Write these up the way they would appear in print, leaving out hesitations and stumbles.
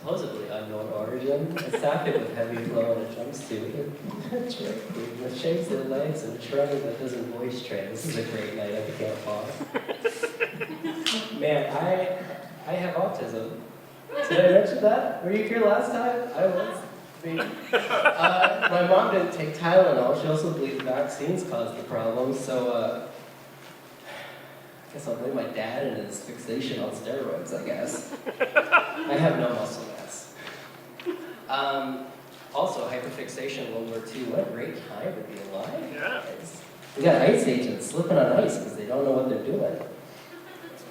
supposedly unknown origin, staffed with heavy flow in a jumpsuit, with shapes of legs and a trunk that doesn't voice train. This is a great night at the camp bar. Man, I have autism. Did I mention that? Were you here last time? I was. My mom didn't take Tylenol. She also believes vaccines caused the problem, so I guess I'll blame my dad and his fixation on steroids, I guess. I have no muscle mass. Also, hyperfixation, World War II. What a great time to be alive. Yeah. We got ice agents slipping on ice because they don't know what they're doing.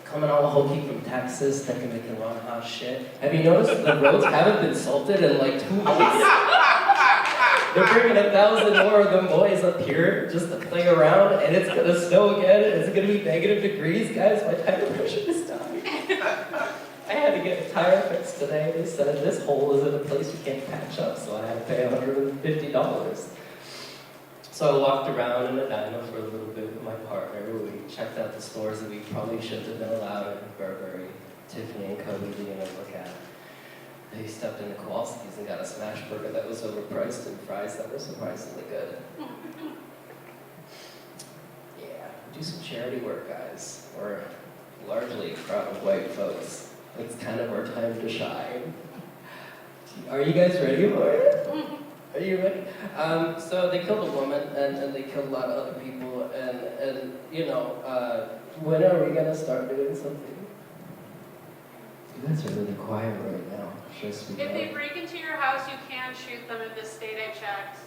Coming all hokey from Texas, thinking they can run hot shit. Have you noticed the roads haven't been salted in like 2 months? They're bringing 1,000 more of them boys up here just to play around, and it's gonna snow again, and it's gonna be negative degrees. Guys, my tire pressure is dying. I had to get a tire fixed today. They said this hole is in a place you can't patch up, so I had to pay $150. So I walked around in Medina for a little bit with my partner. We checked out the stores that we probably shouldn't have been allowed in Burberry, Tiffany and Co. we didn't even look at. They stepped into Kowalski's and got a smash burger that was overpriced and fries that were surprisingly good. Yeah, do some charity work, guys. We're largely a crowd of white folks. It's kind of our time to shine. Are you guys ready for it? Are you ready? So they killed a woman, and they killed a lot of other people, and you know, when are we gonna start doing something? You guys are really quiet right now. If they break into your house, you can shoot them in this state, I checked.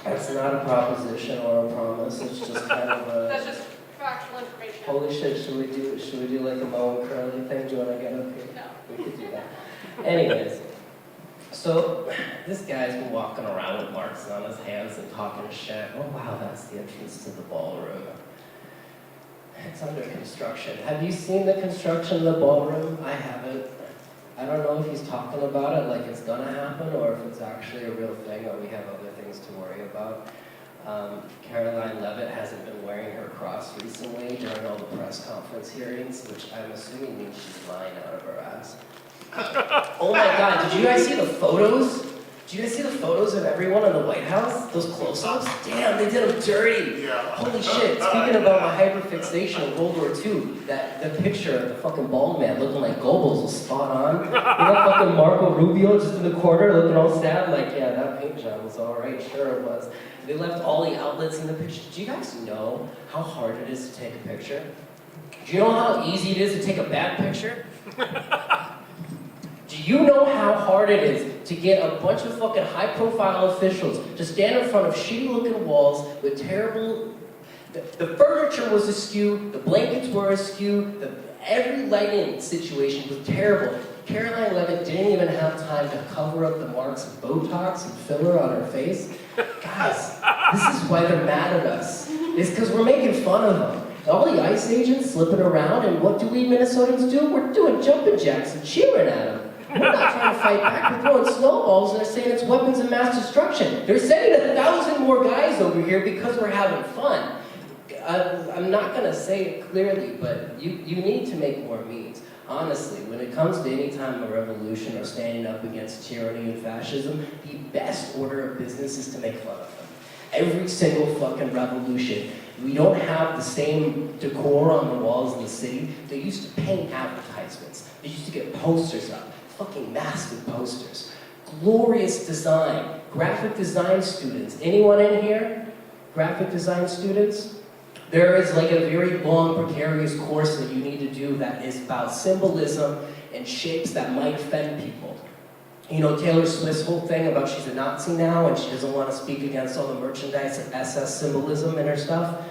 That's not a proposition or a promise. It's just kind of a. That's just factual information. Holy shit! Should we do like a Mo and Curly thing? Do you want to get up here? No. We could do that. Anyways. So, this guy's been walking around with marks on his hands and talking shit. Oh wow, that's the entrance to the ballroom. It's under construction. Have you seen the construction of the ballroom? I haven't. I don't know if he's talking about it like it's gonna happen or if it's actually a real thing or we have other things to worry about. Caroline Levitt hasn't been wearing her cross recently during all the press conference hearings, which I'm assuming means she's lying out of her ass. Oh my god, did you guys see the photos? Did you guys see the photos of everyone in the White House? Those close-ups? Damn, they did them dirty. Yeah. Holy shit, speaking about my hyperfixation of World War II, the picture of the fucking bald man looking like Goebbels was spot on. You know fucking Marco Rubio just in the corner looking all sad like, yeah, that paint job was alright, sure it was. They left all the outlets in the picture. Do you guys know how hard it is to take a picture? Do you know how easy it is to take a bad picture? Do you know how hard it is to get a bunch of fucking high-profile officials to stand in front of shitty-looking walls with terrible... The furniture was askew, the blankets were askew, every lighting situation was terrible. Caroline Levitt didn't even have time to cover up the marks of Botox and filler on her face. Guys, this is why they're mad at us. It's because we're making fun of them. All the ICE agents slipping around, and what do we Minnesotans do? We're doing jumping jacks and cheering at them. We're not trying to fight back, we're throwing snowballs and they're saying it's weapons of mass destruction. They're sending 1,000 more guys over here because we're having fun. I'm not going to say it clearly, but you need to make more means. Honestly, when it comes to any time of revolution or standing up against tyranny and fascism, the best order of business is to make fun of them. Every single fucking revolution. We don't have the same decor on the walls in the city. They used to paint advertisements. They used to get posters up. Fucking massive posters. Glorious design. Graphic design students. Anyone in here? Graphic design students? There is like a very long, precarious course that you need to do that is about symbolism and shapes that might offend people. You know, Taylor Swift's whole thing about she's a Nazi now and she doesn't want to speak against all the merchandise and SS symbolism in her stuff.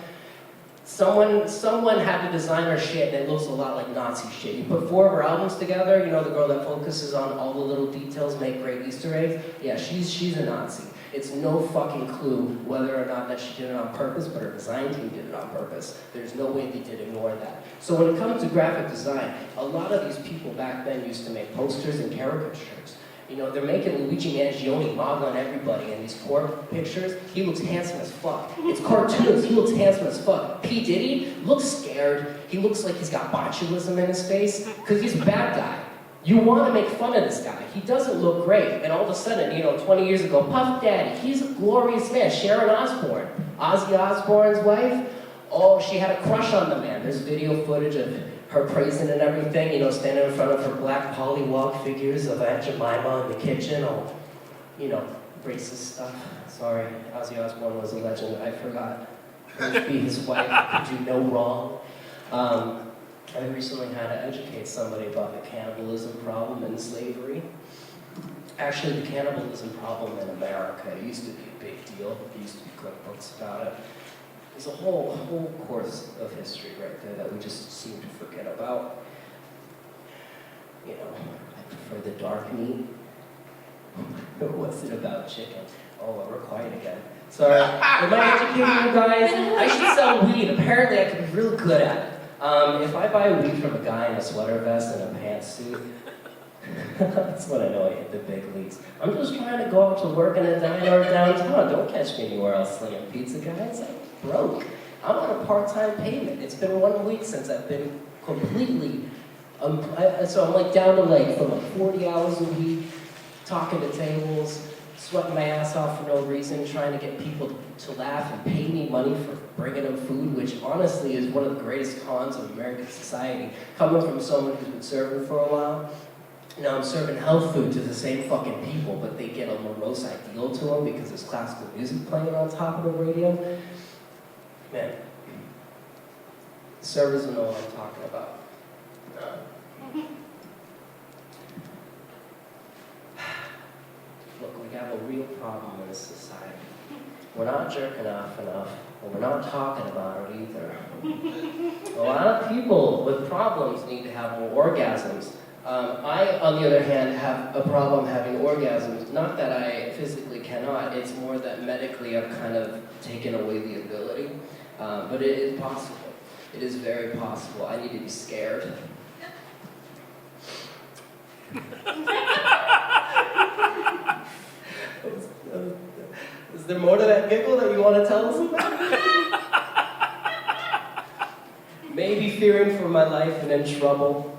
Someone had to design her shit and it looks a lot like Nazi shit. You put 4 of her albums together, you know, the girl that focuses on all the little details, make great Easter eggs. Yeah, she's a Nazi. It's no fucking clue whether or not that she did it on purpose, but her design team did it on purpose. There's no way they did ignore that. So when it comes to graphic design, a lot of these people back then used to make posters and caricatures. You know, they're making Luigi Mangione modeling everybody in these poor pictures. He looks handsome as fuck. It's cartoons, he looks handsome as fuck. P. Diddy looks scared. He looks like he's got botulism in his face, because he's a bad guy. You want to make fun of this guy. He doesn't look great. And all of a sudden, 20 years ago, Puff Daddy, he's a glorious man. Sharon Osbourne, Ozzy Osbourne's wife, oh, she had a crush on the man. There's video footage of her praising and everything, standing in front of her black polywog figures of Aunt Jemima in the kitchen, all, racist stuff. Sorry, Ozzy Osbourne was a legend. I forgot. To be his wife, could do no wrong. I recently had to educate somebody about the cannibalism problem in slavery. Actually, the cannibalism problem in America, it used to be a big deal. There used to be cookbooks about it. There's a whole course of history right there that we just seem to forget about. I prefer the dark meat. What's it about chicken? Oh, we're quiet again. Sorry. Am I educating you guys? I should sell weed. Apparently, I can be real good at it. If I buy weed from a guy in a sweater vest and a pantsuit, that's when I know I hit the big leagues. I'm just trying to go out to work in a diner downtown. Don't catch me anywhere else slinging pizza, guys. I'm broke. I'm on a part-time payment. It's been 1 week since I've been completely, so I'm down to for 40 hours a week, talking to tables, sweating my ass off for no reason, trying to get people to laugh and pay me money for bringing them food, which honestly is one of the greatest cons of American society. Coming from someone who's been serving for a while, now I'm serving health food to the same fucking people, but they get a morose ideal to them because there's classical music playing on top of the radio. Man, servers know what I'm talking about. Look, we have a real problem in this society. We're not jerking off enough, and we're not talking about it either. A lot of people with problems need to have more orgasms. I, on the other hand, have a problem having orgasms. Not that I physically cannot, it's more that medically I've kind of taken away the ability. But it is possible. It is very possible. I need to be scared. Is there more to that giggle that you want to tell us about? Maybe fearing for my life and in trouble.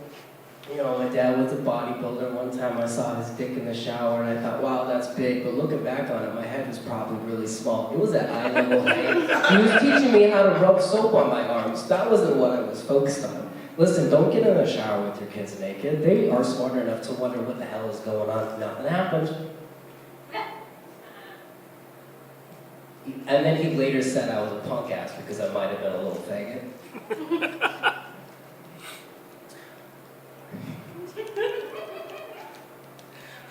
My dad was a bodybuilder. One time I saw his dick in the shower and I thought, wow, that's big. But looking back on it, my head was probably really small. It was at eye level height. He was teaching me how to rub soap on my arms. That wasn't what I was focused on. Listen, don't get in the shower with your kids naked. They are smart enough to wonder what the hell is going on. Nothing happened. And then he later said I was a punk ass because I might have been a little faggot.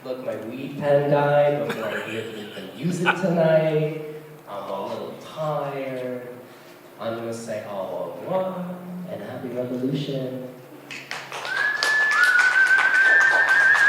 Look, my weed pen died before I even use it tonight. I'm a little tired. I'm gonna say au revoir and happy revolution.